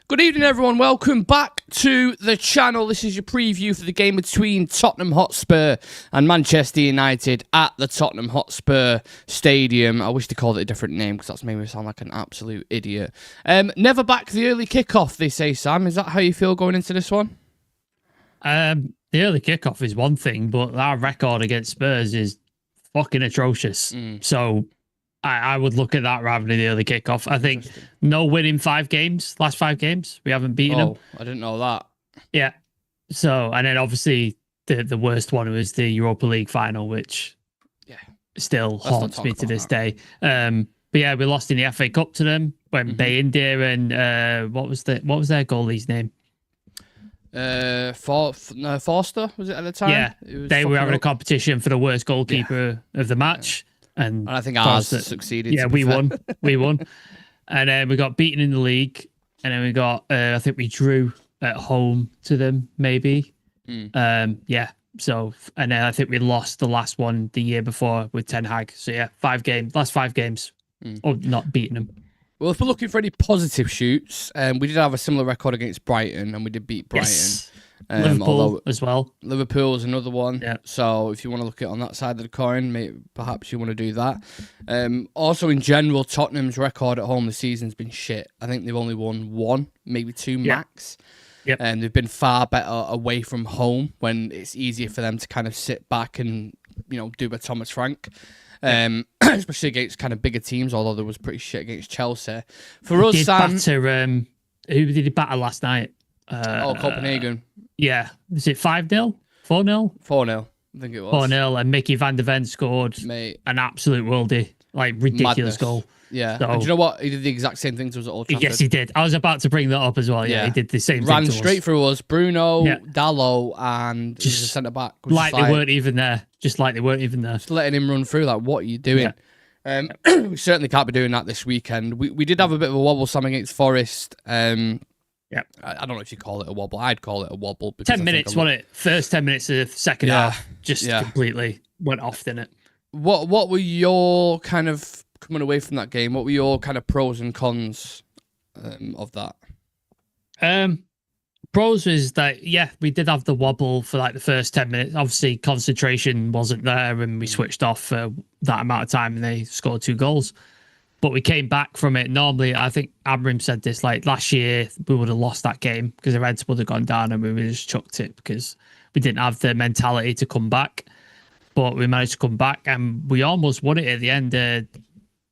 Good evening, everyone. Welcome back to the channel. This is your preview for the game between Tottenham Hotspur and Manchester United at the Tottenham Hotspur Stadium. I wish they called it a different name because that's made me sound like an absolute idiot. Never back the early kickoff, they say, Sam. Is that how you feel going into this one? The early kickoff is one thing, but our record against Spurs is fucking atrocious. So I would look at that rather than the early kickoff. I think no win in last 5 games. We haven't beaten them. I didn't know that. Yeah. So, and then obviously the worst one was the Europa League final, which still haunts me to this day. But yeah, we lost in the FA Cup to them when Bayindir and what was their goalie's name? Forster, was it at the time? Yeah, they were having a competition for the worst goalkeeper of the match. And I think ours succeeded. Yeah, we won. We won. And then we got beaten in the league. And then we got, I think we drew at home to them, maybe. Yeah. So, and then I think we lost the last one the year before with Ten Hag. So yeah, last 5 games of not beating them. Well, if we're looking for any positive shoots, we did have a similar record against Brighton, and we did beat Brighton. Yes. Liverpool as well. Liverpool's another one. Yeah. So if you want to look at it on that side of the coin, maybe, perhaps you want to do that. Also, in general, Tottenham's record at home this season's been shit. I think they've only won 1, maybe 2 max. Yep. And they've been far better away from home when it's easier for them to kind of sit back and, do a Thomas Frank. Especially against kind of bigger teams, although there was pretty shit against Chelsea. For us, Sam... who did he batter last night? Copenhagen. Yeah. Was it 5-0? 4-0? 4-0. I think it was. 4-0, and Mickey van der Ven scored an absolute worldie. Like, ridiculous Madness. Goal. Yeah. So, and do you know what? He did the exact same thing to us at Old Trafford. Yes, he did. I was about to bring that up as well. Yeah, he did the same thing Ran to straight us. through us. Bruno, Dalot, and just the centre-back. Like they weren't even there. Just like they weren't even there. Just letting him run through. Like, what are you doing? Yeah. We certainly can't be doing that this weekend. We did have a bit of a wobble, Sam, against Forest. Yeah, I don't know if you call it a wobble. I'd call it a wobble. 10 minutes, wasn't it? First 10 minutes of the second half just completely went off, didn't it? What were your kind of coming away from that game? What were your kind of pros and cons of that? Pros was that, we did have the wobble for like the first 10 minutes. Obviously, concentration wasn't there and we switched off for that amount of time and they scored 2 goals. But we came back from it. Normally, I think Amram said this, like last year, we would have lost that game because the Reds would have gone down and we would have just chucked it because we didn't have the mentality to come back. But we managed to come back and we almost won it at the end.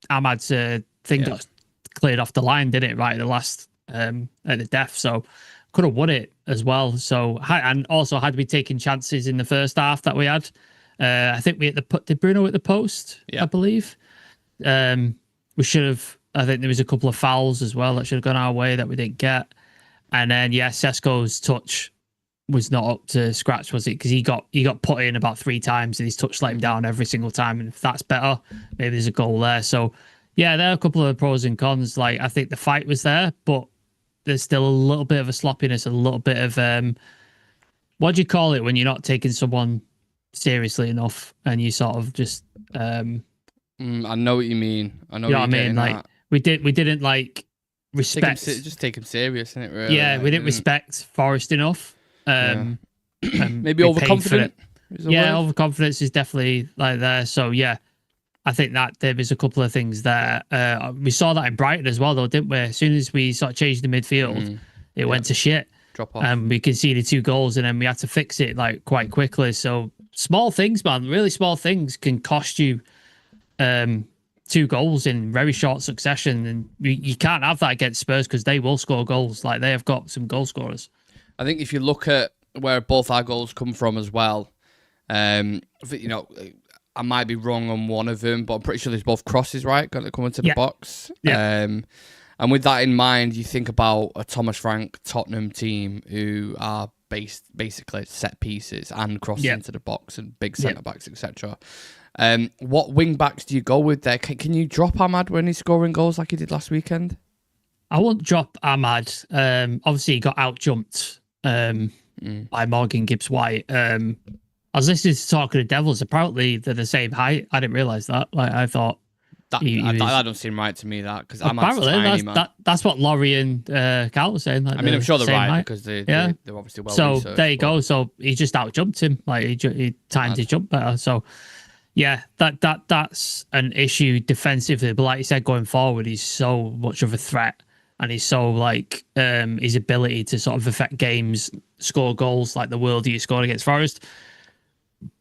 Ahmad's thing got cleared off the line, didn't it? Right at the last, at the death. So could have won it as well. So, and also had we taken chances in the first half that we had, I think did Bruno at the post, I believe. We should have, I think there was a couple of fouls as well that should have gone our way that we didn't get. And then, Sesko's touch was not up to scratch, was it? Because he got put in about 3 times and his touch let him down every single time. And if that's better, maybe there's a goal there. So, there are a couple of pros and cons. Like, I think the fight was there, but there's still a little bit of a sloppiness, a little bit of, what do you call it when you're not taking someone seriously enough and you sort of just... I know what you mean. I know you know what I mean. Like we didn't like respect. Just take him serious, isn't it? Really? Yeah, we didn't respect Forest enough. Maybe overconfident. Overconfidence is definitely like there. So I think that there was a couple of things there. We saw that in Brighton as well, though, didn't we? As soon as we sort of changed the midfield, it went to shit. Drop off. And we conceded 2 goals, and then we had to fix it like quite quickly. So small things, man, really small things can cost you 2 goals in very short succession, and you can't have that against Spurs because they will score goals. Like, they have got some goal scorers. I think if you look at where both our goals come from as well, I might be wrong on one of them, but I'm pretty sure there's both crosses, right? Got to come into the box. Yeah. And with that in mind, you think about a Thomas Frank Tottenham team who are basically set pieces and crosses into the box and big centre backs, etc. What wing backs do you go with there? Can you drop Ahmad when he's scoring goals like he did last weekend? I won't drop Ahmad. Obviously, he got out jumped by Morgan Gibbs White. I was listening to Talk of the Devils. Apparently, they're the same height. I didn't realise that. Like, I thought That don't seem right to me. That because Ahmad's apparently tiny, man. that's what Laurie and Cal were saying. Like, I mean, I'm sure they're right height. because they're obviously well So researched. there you go. So he just outjumped him. Like he timed his jump better. So yeah, that's an issue defensively. But like you said, going forward, he's so much of a threat, and he's so like his ability to sort of affect games, score goals like the world he scored against Forest.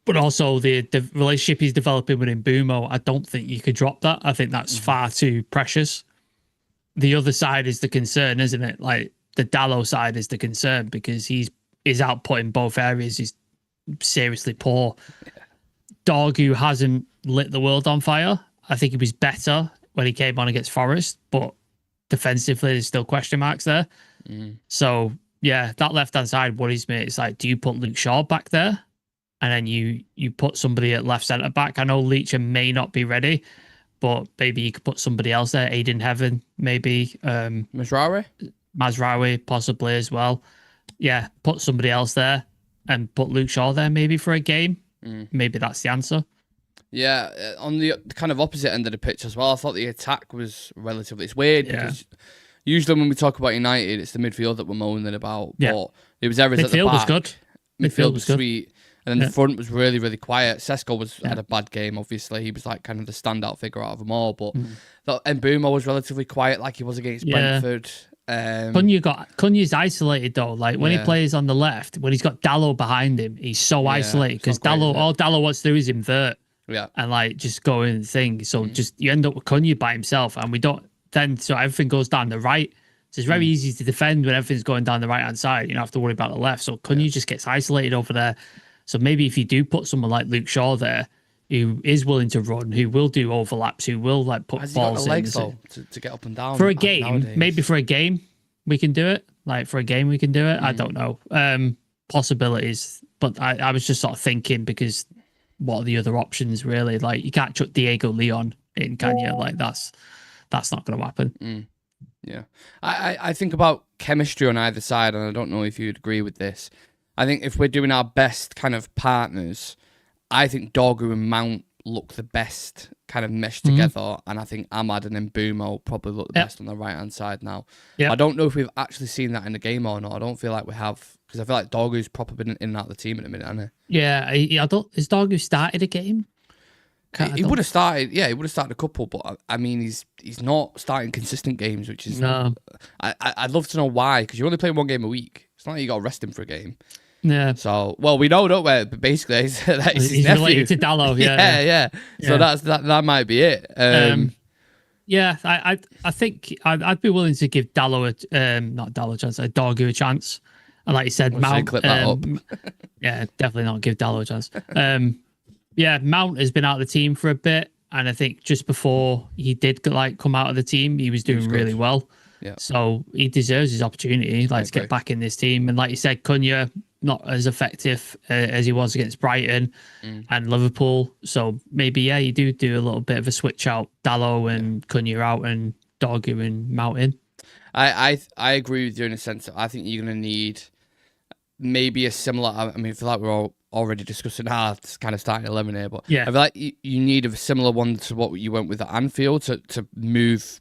But also the relationship he's developing with Mbumo, I don't think you could drop that. I think that's far too precious. The other side is the concern, isn't it? Like the Dallo side is the concern because his output in both areas is seriously poor. Dorgu hasn't lit the world on fire. I think he was better when he came on against Forest, but defensively there's still question marks there. So yeah, that left-hand side worries me. It's like, do you put Luke Shaw back there? And then you put somebody at left centre back. I know Leacher may not be ready, but maybe you could put somebody else there. Aiden Heaven, maybe. Mazraoui, possibly as well. Yeah, put somebody else there and put Luke Shaw there maybe for a game. Maybe that's the answer. Yeah, on the kind of opposite end of the pitch as well, I thought the attack was relatively... It's weird because usually when we talk about United, it's the midfield that we're moaning about. But it was errors at the back. Midfield was good. Midfield was sweet. And then the front was really, really quiet. Sesko had a bad game, obviously. He was like kind of the standout figure out of them all. But Mbumo was relatively quiet like he was against Brentford. Cunha's isolated though. Like when he plays on the left, when he's got Dallo behind him, he's so isolated because all Dallo wants to do is invert. Yeah. And like just go in and thing. So just you end up with Cunha by himself, and we don't then so everything goes down the right. So it's very easy to defend when everything's going down the right hand side. You don't have to worry about the left. So Cunha just gets isolated over there. So maybe if you do put someone like Luke Shaw there, who is willing to run, who will do overlaps, who will like put balls in to get up and down for a game. Nowadays. Maybe for a game we can do it. Like for a game we can do it. I don't know. Possibilities, but I was just sort of thinking because what are the other options really? Like you can't chuck Diego Leon in, can you? Like that's not going to happen. Yeah, I think about chemistry on either side, and I don't know if you'd agree with this. I think if we're doing our best kind of partners, I think Dorgu and Mount look the best kind of meshed together, and I think Ahmad and Mbumo probably look the best on the right-hand side now. I don't know if we've actually seen that in the game or not. I don't feel like we have, because I feel like Dorgu's probably been in and out of the team at the minute, hasn't he? Yeah, I don't. Has Dorgu started a game? He would have started. Yeah, he would have started a couple, but I mean, he's not starting consistent games, which is. No. I'd love to know why, because you only play one game a week. It's not like you got to rest him for a game. Yeah. So, well, we know, don't we? But basically, he's his nephew. Related to Dallo. Yeah. So that might be it. Yeah, I think I'd be willing to give Dallo not Dallo a chance, Dorgu a chance. And like you said, Mount. Clip that up. Yeah, definitely not give Dallo a chance. Yeah, Mount has been out of the team for a bit, and I think just before he did come out of the team, he was doing really well. Yeah. So he deserves his opportunity, to get back in this team. And like you said, Cunha not as effective as he was against Brighton and Liverpool. So maybe you do a little bit of a switch out, Dallo and Cunha out, and Dorgu and Mount in. I agree with you in a sense that I think you're going to need maybe a similar. I mean, I feel like we're all already discussing our kind of starting 11 here, but I feel like you need a similar one to what you went with at Anfield to move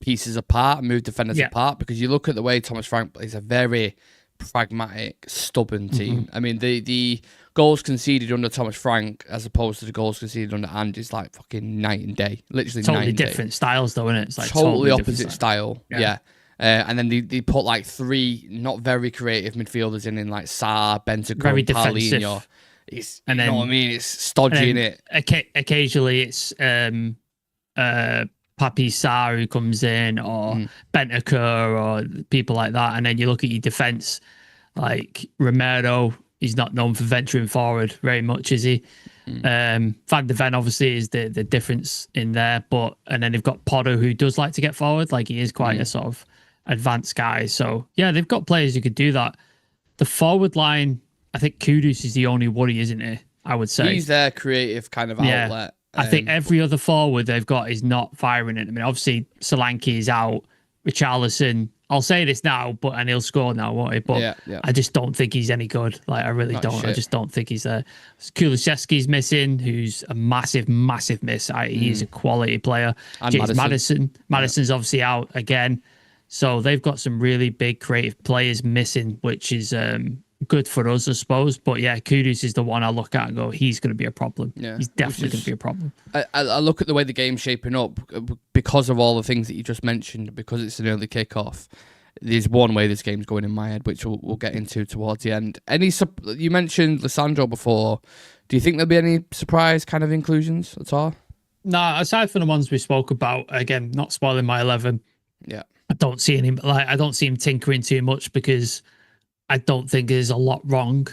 pieces apart, move defenders apart, because you look at the way Thomas Frank plays, a very pragmatic, stubborn team. I mean, the goals conceded under Thomas Frank as opposed to the goals conceded under Ange is like fucking night and day. Literally totally different styles, though, isn't it? It's like totally opposite style. Yeah. And then they put like three not very creative midfielders in like Sarr, Bentancur, Paulinho. You know what I mean? It's stodgy in it. Occasionally it's Papi Sarr who comes in, or Bentancur, or people like that. And then you look at your defence, like Romero, he's not known for venturing forward very much, is he? Van de Ven obviously is the difference in there, and then they've got Potter who does like to get forward, like he is quite a sort of advanced guy. So yeah, they've got players who could do that. The forward line, I think Kudus is the only worry, isn't he? I would say he's their creative kind of outlet. I think every other forward they've got is not firing it. I mean, obviously Solanke is out. Richarlison. I'll say this now, and he'll score now, won't he? But I just don't think he's any good. Like, I really don't. I just don't think he's there. Kulusevski's missing, who's a massive, massive miss. He's a quality player. And James Maddison's obviously out again. So they've got some really big creative players missing, which is good for us, I suppose. But yeah, Kudus is the one I look at and go, he's going to be a problem. Yeah, he's definitely going to be a problem. I look at the way the game's shaping up because of all the things that you just mentioned, because it's an early kickoff. There's one way this game's going in my head, which we'll get into towards the end. You mentioned Lissandro before. Do you think there'll be any surprise kind of inclusions at all? No, aside from the ones we spoke about, again, not spoiling my 11. Yeah. I don't see him tinkering too much because I don't think there's a lot wrong.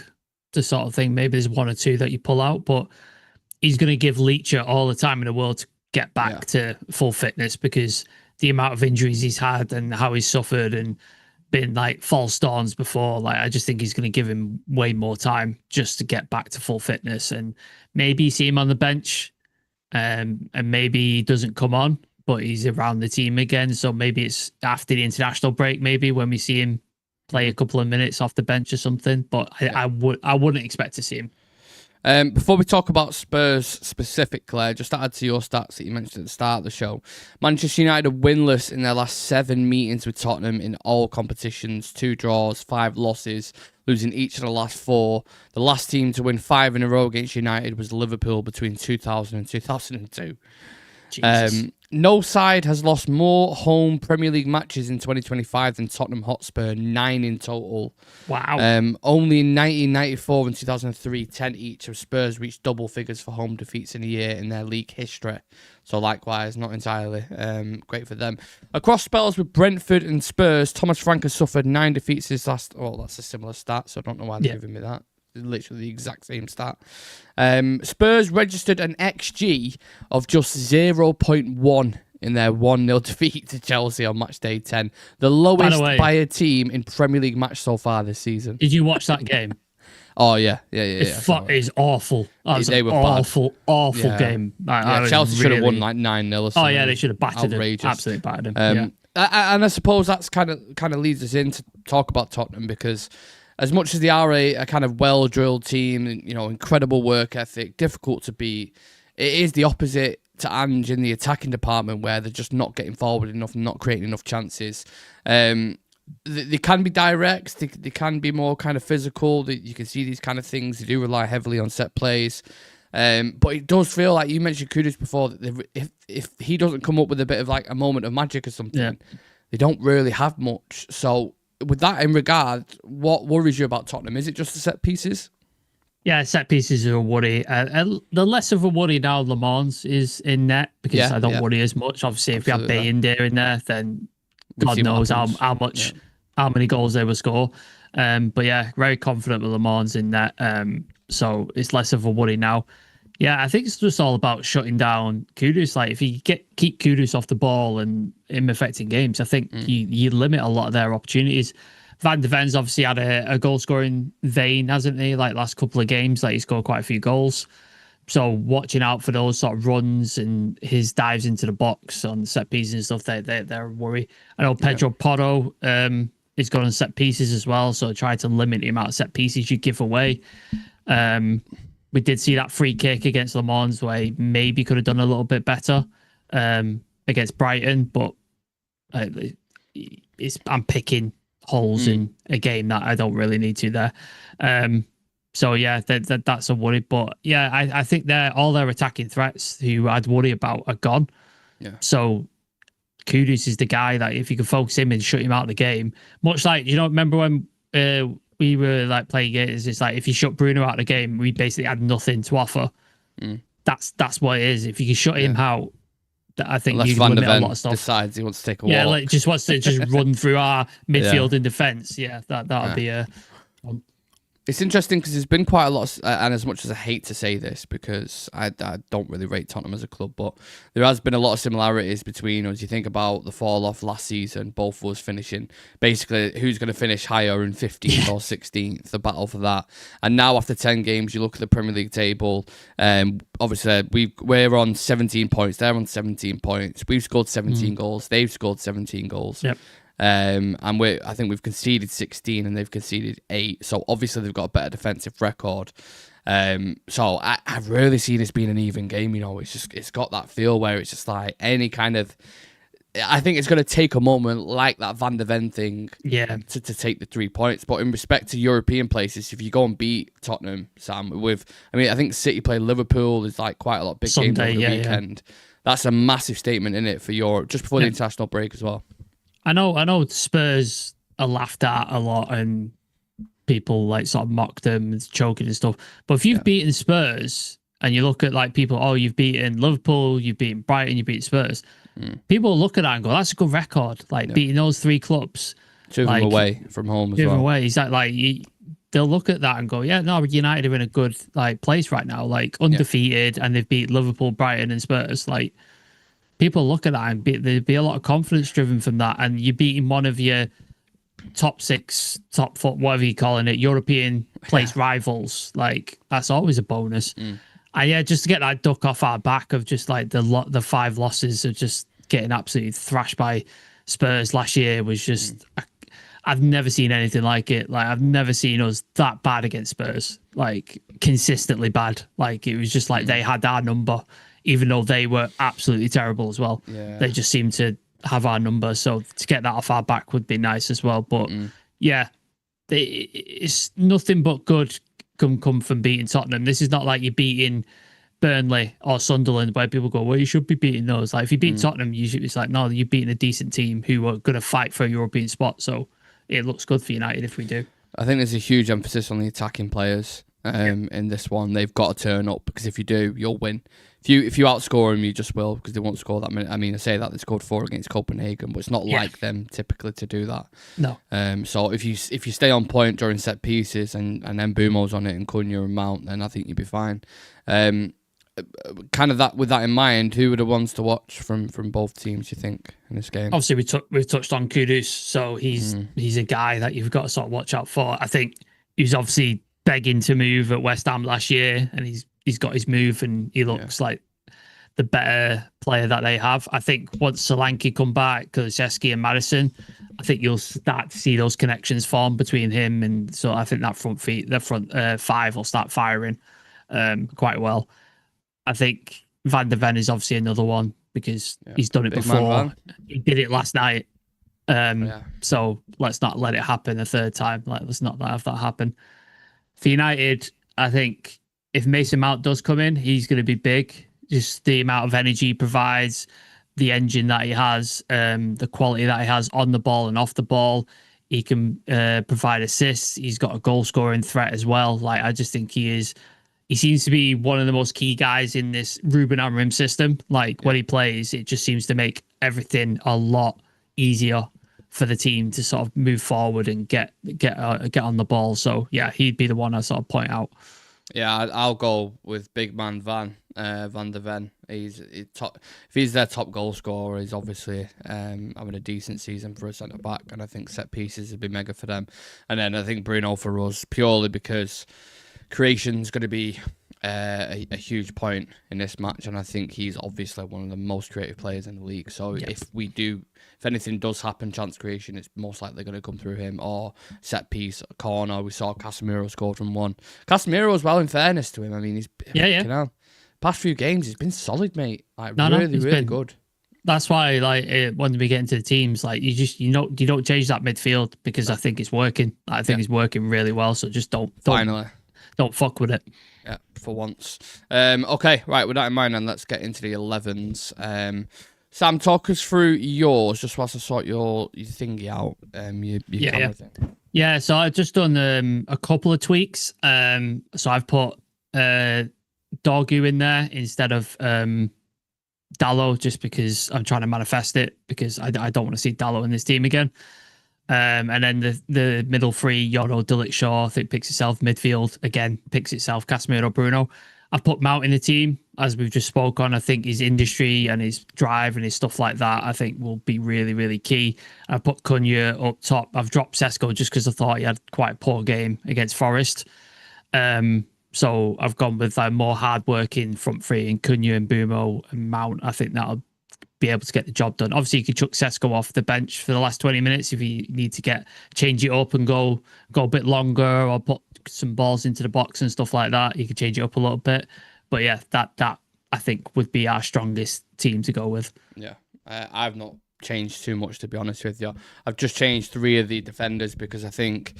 The sort of thing. Maybe there's one or two that you pull out, but he's going to give Leacher all the time in the world to get back to full fitness, because the amount of injuries he's had and how he's suffered and been like false dawns before, like, I just think he's going to give him way more time just to get back to full fitness. And maybe you see him on the bench, and maybe he doesn't come on, but he's around the team again. So maybe it's after the international break, maybe when we see him play a couple of minutes off the bench or something. But I wouldn't expect to see him. Before we talk about Spurs specifically, just to add to your stats that you mentioned at the start of the show, Manchester United are winless in their last 7 meetings with Tottenham in all competitions, 2 draws, 5 losses, losing each of the last 4. The last team to win 5 in a row against United was Liverpool between 2000 and 2002. No side has lost more home Premier League matches in 2025 than Tottenham Hotspur, 9 in total. Wow. Only in 1994 and 2003, 10 each of Spurs reached double figures for home defeats in a year in their league history. So likewise, not entirely great for them. Across spells with Brentford and Spurs, Thomas Frank has suffered 9 defeats this last... Oh, that's a similar stat, so I don't know why they're giving me that. Literally the exact same stat. Spurs registered an XG of just 0.1 in their 1-0 defeat to Chelsea on match day 10. The lowest by a team in Premier League match so far this season. Did you watch that game? Oh, yeah. It is awful. That was an awful game. Chelsea should have won like 9-0 or something. Oh, yeah, they should have battered him. Absolutely battered him. And I suppose that's kind of leads us in to talk about Tottenham, because as much as they are a kind of well-drilled team, incredible work ethic, difficult to beat, it is the opposite to Ange in the attacking department, where they're just not getting forward enough and not creating enough chances. They can be direct, they can be more kind of physical. You can see these kind of things. They do rely heavily on set plays. But it does feel like, you mentioned Kudus before, that if he doesn't come up with a bit of like a moment of magic or something, they don't really have much. So with that in regard, what worries you about Tottenham? Is it just the set pieces? Yeah, set pieces are a worry. The less of a worry now Le Mans is in net, because I don't worry as much. Obviously, if you have Bayindir in there, then God knows how many goals they will score. But yeah, very confident with Le Mans in net. So it's less of a worry now. Yeah, I think it's just all about shutting down Kudus. Like, if you keep Kudus off the ball and him affecting games, I think you limit a lot of their opportunities. Van de Ven's obviously had a goal-scoring vein, hasn't he? Like, last couple of games, like, he scored quite a few goals. So watching out for those sort of runs and his dives into the box on set pieces and stuff, they're a worry. I know Pedro Porro is going on set pieces as well, so try to limit the amount of set pieces you give away. We did see that free kick against Le Mans where he maybe could have done a little bit better against Brighton, but I'm picking holes in a game that I don't really need to there. So yeah, that's a worry. But yeah, I think all their attacking threats who I'd worry about are gone. Yeah. So Kudus is the guy that if you can focus him and shut him out of the game, much like, remember when we were like playing games, it's like if you shut Bruno out of the game, we basically had nothing to offer. That's what it is. If you can shut him out, I think unless you Van limit de Ven a lot of stuff. Decides he wants to take a walk. Yeah, like just wants to just run through our midfield and defence. Yeah, that would be a. It's interesting because there's been quite a lot, and as much as I hate to say this, because I don't really rate Tottenham as a club, but there has been a lot of similarities between us. You think about the fall off last season, both of us finishing, basically, who's going to finish higher in 15th or 16th, the battle for that. And now after 10 games, you look at the Premier League table, obviously we're on 17 points, they're on 17 points. We've scored 17 goals, they've scored 17 goals. Yep. And I think we've conceded 16 and they've conceded 8. So obviously they've got a better defensive record. So I really see this being an even game. It's got that feel where it's just like any kind of. I think it's going to take a moment like that Van der Ven thing, to take the 3 points. But in respect to European places, if you go and beat Tottenham, Sam, I think City play Liverpool. Is like quite a lot of big games over the weekend. Yeah. That's a massive statement in it for Europe, just before the international break as well. I know Spurs are laughed at a lot and people like sort of mock them and choking and stuff. But if you've beaten Spurs and you look at like people, you've beaten Liverpool, you've beaten Brighton, you beat Spurs, people look at that and go, that's a good record. Like beating those 3 clubs. 2 of them away from home as well. 2 of them away. Is that like they'll look at that and go, yeah, no, United are in a good like place right now, like undefeated, and they've beat Liverpool, Brighton, and Spurs. Like, people look at that and there'd be a lot of confidence driven from that. And you're beating one of your top 6, top 4, whatever you're calling it, European place rivals. Like, that's always a bonus. And just to get that duck off our back of just like the 5 losses of just getting absolutely thrashed by Spurs last year was just, I've never seen anything like it. Like, I've never seen us that bad against Spurs, like consistently bad. Like, it was just like they had our number. Even though they were absolutely terrible as well. Yeah. They just seemed to have our number. So to get that off our back would be nice as well. But it's nothing but good come from beating Tottenham. This is not like you're beating Burnley or Sunderland where people go, well, you should be beating those. Like, if you beat Tottenham, it's like, no, you're beating a decent team who are going to fight for a European spot. So it looks good for United if we do. I think there's a huge emphasis on the attacking players in this one. They've got to turn up, because if you do, you'll win. If you outscore them, you just will, because they won't score that many. I mean, I say that they scored 4 against Copenhagen, but it's not like them typically to do that. No. So if you stay on point during set pieces and then Bumo's on it and Cunha and Mount, then I think you'll be fine. Kind of that with that in mind, who are the ones to watch from both teams, you think, in this game? Obviously, we've touched on Kudus, so he's a guy that you've got to sort of watch out for. I think he was obviously begging to move at West Ham last year, and he's got his move and he looks like the better player that they have. I think once Solanke come back, Kulusevski and Madison, I think you'll start to see those connections form between him, and so I think that front 5 will start firing quite well. I think Van der Ven is obviously another one because he's done it before. He did it last night. So let's not let it happen a third time. Let's not have that happen. For United, I think if Mason Mount does come in, he's going to be big. Just the amount of energy he provides, the engine that he has, the quality that he has on the ball and off the ball. He can provide assists. He's got a goal scoring threat as well. Like, I just think he seems to be one of the most key guys in this Ruben Amorim system. Like, when he plays, it just seems to make everything a lot easier for the team to sort of move forward and get on the ball. So yeah, he'd be the one I sort of point out. Yeah, I'll go with big man Van der Ven. He's top. If he's their top goal scorer, he's obviously having a decent season for a centre back, and I think set pieces would be mega for them. And then I think Bruno for us, purely because creation's going to be a huge point in this match, and I think he's obviously one of the most creative players in the league. So if anything does happen, chance creation, it's most likely going to come through him, or set piece, corner. We saw Casemiro scored from one. Casemiro as well, in fairness to him. I mean, he's past few games, he's been solid, mate. Like, really good. That's why, like, when we get into the teams, like, you don't change that midfield, because I think it's working. I think it's working really well. So just don't fuck with it. Yeah, for once. Okay, right. With that in mind, then let's get into the 11s. Sam, talk us through yours, just whilst I sort your thingy out. Yeah, so I've just done a couple of tweaks. So I've put Dorgu in there instead of Dalot, just because I'm trying to manifest it, because I don't want to see Dalot in this team again. And then the middle three, Yoro, Dulwich Shaw, I think picks itself. Midfield, again, picks itself. Casemiro, Bruno. I've put Mount in the team, as we've just spoke on. I think his industry and his drive and his stuff like that, I think will be really, really key. I've put Cunha up top. I've dropped Sesko just because I thought he had quite a poor game against Forest. So I've gone with a more hard-working front three in Cunha and Bumo and Mount. I think that'll be able to get the job done. Obviously, you could chuck Sesko off the bench for the last 20 minutes if you need to change it up and go a bit longer, or put some balls into the box and stuff like that. You could change it up a little bit. But yeah, that I think would be our strongest team to go with. Yeah, I've not changed too much, to be honest with you. I've just changed 3 of the defenders because I think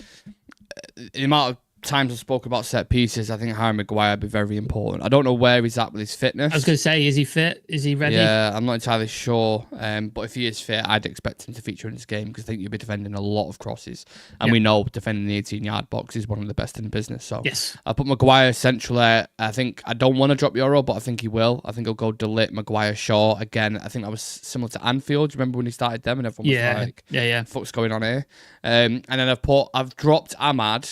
the amount of times I spoke about set pieces, I think Harry Maguire would be very important. I don't know where he's at with his fitness. I was going to say, is he fit? Is he ready? Yeah, I'm not entirely sure. But if he is fit, I'd expect him to feature in this game because I think you'll be defending a lot of crosses. And we know defending the 18-yard box is one of the best in the business. So yes. I put Maguire central there. I think I don't want to drop Euro, but I think he will. I think he'll go De Ligt, Maguire, Shaw. Again, I think that was similar to Anfield. Do you remember when he started them and everyone was like, yeah. What the fuck's going on here? And then I've dropped Ahmad.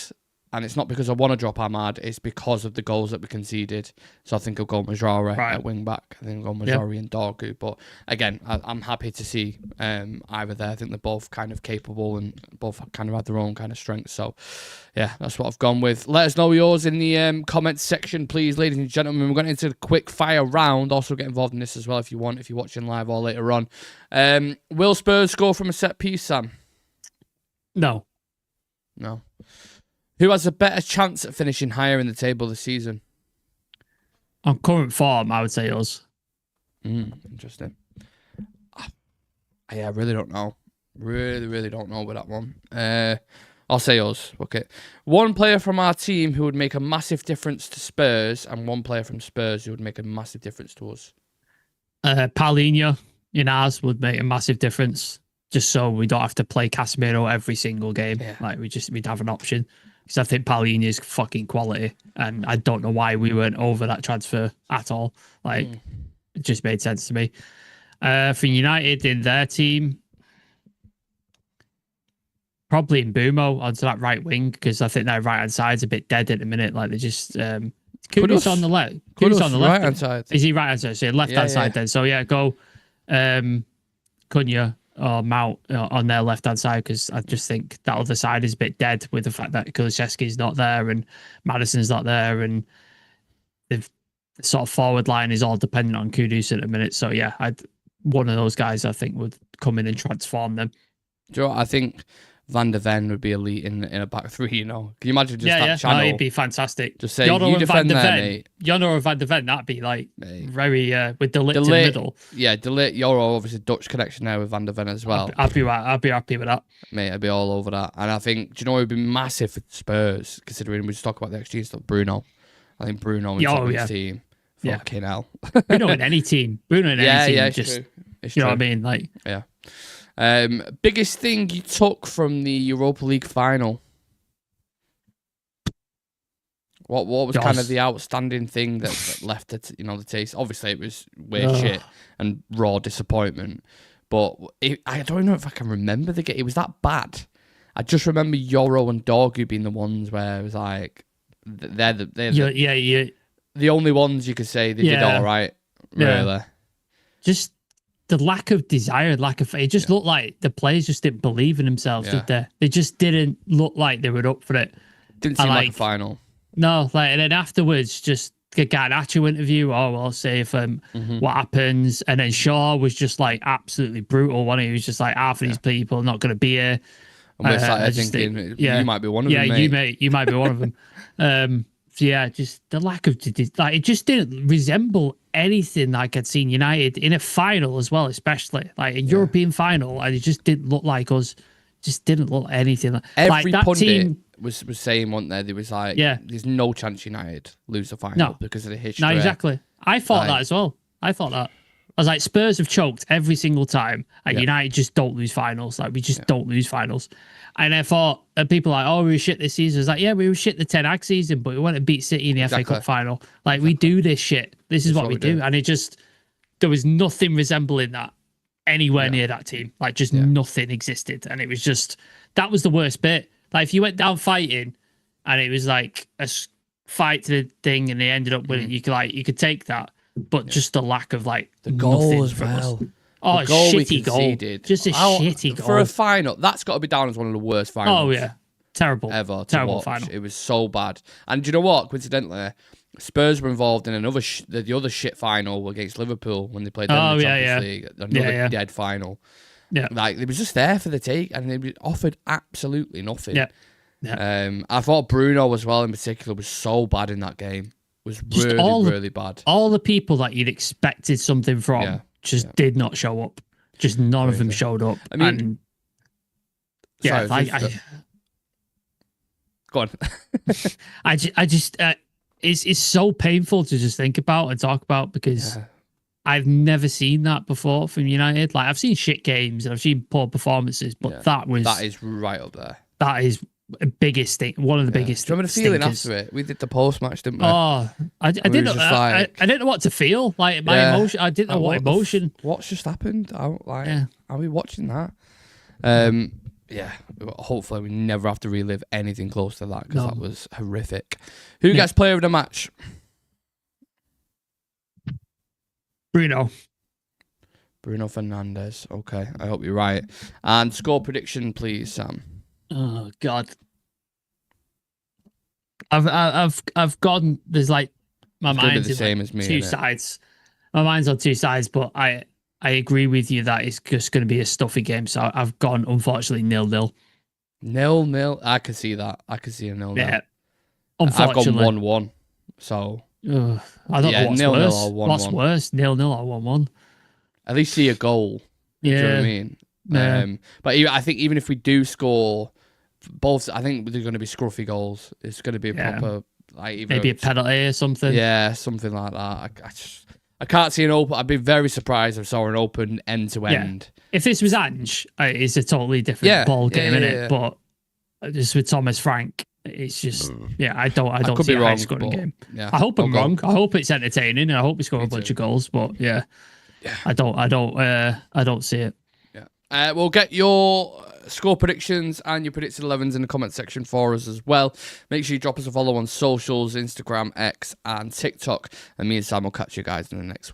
And it's not because I want to drop Ahmad, it's because of the goals that we conceded. So I think I'll go Majora at wing back. I think I'll go Majori and Dorgu. But again, I'm happy to see either there. I think they're both kind of capable and both kind of have their own kind of strengths. So yeah, that's what I've gone with. Let us know yours in the comments section, please, ladies and gentlemen. We're going into the quick fire round. Also get involved in this as well if you want, if you're watching live or later on. Will Spurs score from a set piece, Sam? No. Who has a better chance at finishing higher in the table this season? On current form, I would say us. Interesting. I really don't know. Really don't know with that one. I'll say us. Okay. One player from our team who would make a massive difference to Spurs, and one player from Spurs who would make a massive difference to us. Paulinho in ours would make a massive difference, just so we don't have to play Casemiro every single game. Yeah. Like we'd have an option. Because I think Paulinho is fucking quality, and I don't know why we weren't over that transfer at all. Like, it just made sense to me. For United in their team, probably in Bumo onto that right wing, because I think their right hand side's a bit dead at the minute. Like they just Kudus on the left. Kudus on the left. Right hand side. Is he right hand side? So left hand side then. So yeah, go Cunha or Mount on their left hand side, because I just think that other side is a bit dead with the fact that Kulusevski's not there and Maddison's not there, and the sort of forward line is all dependent on Kudus at the minute. So yeah, one of those guys I think would come in and transform them. Do you know what? I think Van der Ven would be elite in a back three, you know? Can you imagine just that channel? No, he'd be fantastic. Just say, you defend there, mate. Yoro and Van der Ven, that'd be like very, with De Ligt in the middle. Yeah, De Ligt, Yoro, obviously Dutch connection there with Van der Ven as well. I'd be happy with that. Mate, I'd be all over that. And I think, do you know, it would be massive for Spurs, considering we just talk about the XG stuff, Bruno. I think Bruno in his team. Fucking hell. Bruno in any team. Bruno in any team. Yeah, just, true. It's you true. know what I mean? Like, yeah. Biggest thing you took from the Europa League final? What was kind of the outstanding thing that left the taste? Obviously, it was weird shit and raw disappointment. But I don't know if I can remember the game. It was that bad. I just remember Yoro and Dorgu being the ones where it was like they're the only ones you could say they did all right. Really, just. The lack of desire, it just looked like the players just didn't believe in themselves, did they? They just didn't look like they were up for it. Didn't seem like a final. No, and then afterwards, just the Garnacho interview, I'll say if what happens. And then Shaw was just like absolutely brutal. He was just like, half of these people are not going to be here. And we're sat here thinking, you might be one of them, mate. You might be one of them. So yeah, just the lack of it just didn't resemble anything like I'd seen United in a final as well, especially like a European final, and it just didn't look like us. Just didn't look anything like every that pundit team was saying, wasn't there? There was like, there's no chance United lose the final because of the history. No, exactly. I thought that as well. I thought that. I was like, Spurs have choked every single time, and United just don't lose finals. Like, we just don't lose finals. And I thought, and people were like, oh, we were shit this season. I was like, yeah, we were shit the Ten Hag season, but we went to beat City in the FA Cup final. Like, we do this shit. This is what we do. And it just, there was nothing resembling that anywhere near that team. Like just nothing existed, and it was just that was the worst bit. Like if you went down fighting, and it was like a fight to the thing, and they ended up winning, you could take that, but just the lack of like the goal as from well. us. Oh, a shitty goal! Just a shitty goal for a final. That's got to be down as one of the worst finals. Oh yeah, terrible ever. Terrible watch. final. It was so bad. And do you know what? Coincidentally, Spurs were involved in the other shit final against Liverpool when they played them in the Champions League. Another dead final. Yeah, like it was just there for the take, and they were offered absolutely nothing. Yeah. I thought Bruno as well in particular was so bad in that game. Was just really bad. All the people that you'd expected something from did not show up. Just none of them showed up. I mean, go on. I just it's so painful to just think about and talk about because I've never seen that before from United. Like I've seen shit games and I've seen poor performances, but that is right up there. That is biggest thing. One of the biggest. Do you remember the feeling after it? We did the post match, didn't we? Oh, I didn't know. I didn't know what to feel. Like my emotion. I didn't know what emotion. What's just happened? Are we watching that? Hopefully we never have to relive anything close to that because that was horrific. Who gets player of the match? Bruno Fernandes. Okay, I hope you're right. And score prediction, please, Sam. Oh God, I've gone. There's like my mind's the same as me. Two sides. My mind's on two sides, but I agree with you that it's just going to be a stuffy game. So I've gone, unfortunately, 0-0. 0-0. I can see that. I can see a 0-0. Yeah. Unfortunately, I've gone 1-1. So I don't know what's worse. What's worse, 0-0 or 1-1? At least see a goal. Yeah. Do you know what I mean? Yeah. But I think even if we do score both, I think they're going to be scruffy goals. It's going to be a proper, like either maybe a penalty or something. Yeah, something like that. I can't see an open. I'd be very surprised if I saw an open end to end. If this was Ange, it's a totally different ball game, isn't it? But just with Thomas Frank, it's just I don't see a high scoring game. Yeah, I hope I'm wrong. I hope it's entertaining, and I hope we score a bunch of goals. But I don't see it. We'll get your score predictions and your predicted 11s in the comment section for us as well. Make sure you drop us a follow on socials, Instagram, X, and TikTok. And me and Sam will catch you guys in the next one.